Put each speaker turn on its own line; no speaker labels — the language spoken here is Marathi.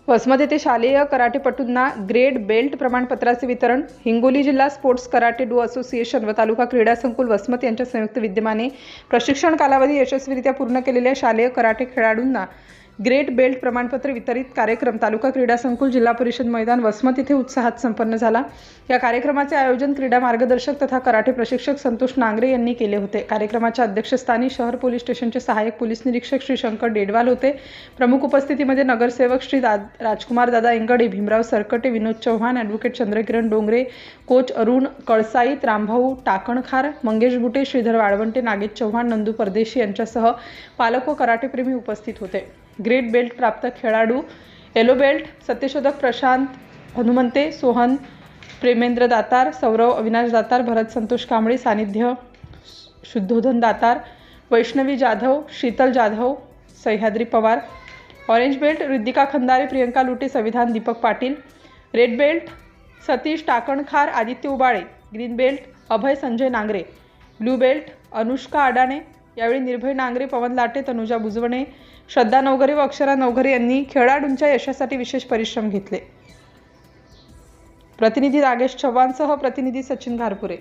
वसमत येथे शालेय कराटेपटूंना ग्रेड बेल्ट प्रमाणपत्राचे वितरण. हिंगोली जिल्हा स्पोर्ट्स कराटे डू असोसिएशन व तालुका क्रीडा संकुल वसमत यांच्या संयुक्त विद्यमाने प्रशिक्षण कालावधी यशस्वीरित्या पूर्ण केलेल्या शालेय कराटे खेळाडूंना ग्रेड बेल्ट प्रमाणपत्र वितरित कार्यक्रम तालुका क्रीडा संकुल जिल्हा परिषद मैदान वसमत येथे उत्साहात संपन्न झाला. या कार्यक्रमाचे आयोजन क्रीडा मार्गदर्शक तथा कराटे प्रशिक्षक संतोष नांगरे यांनी केले होते. कार्यक्रमाच्या अध्यक्षस्थानी शहर पोलीस स्टेशनचे सहाय्यक पोलीस निरीक्षक श्री शंकर डेडवाल होते. प्रमुख उपस्थितीमध्ये नगरसेवक श्री राजकुमार दादा इंगडे, भीमराव सरकटे, विनोद चव्हाण, ॲडव्होकेट चंद्रकिरण डोंगरे, कोच अरुण कळसाईत, रामभाऊ टाकणखार, मंगेश बुटे, श्रीधर वाळवंटे, नागेश चव्हाण, नंदू परदेशी यांच्यासह पालक व कराटेप्रेमी उपस्थित होते. ग्रेड बेल्ट प्राप्त खेळाडू येलो बेल्ट सत्यशोधक प्रशांत हनुमंते, सोहन प्रेमेंद्र दातार, सौरव अविनाश दातार, भरत Santosh Kamble, Sanidhya Shuddhodhan Datar, Vaishnavi Jadhav, Sheetal Jadhav, Sahyadri Pawar. Orange belt Riddhika Khandare, Priyanka Lute, Samvidhan Deepak Patil. Red belt Satish Takankhar, Aditya Ubale. Green belt Abhay Sanjay Nangare. Blue belt Anushka Adane. यावेळी निर्भय नांगरे, पवन लाटे, तनुजा बुजवणे, श्रद्धा नवघरे व अक्षरा नवघरे यांनी खेळाडूंच्या यशासाठी विशेष परिश्रम घेतले. प्रतिनिधी रागेश चव्हाणसह प्रतिनिधी सचिन घारपुरे.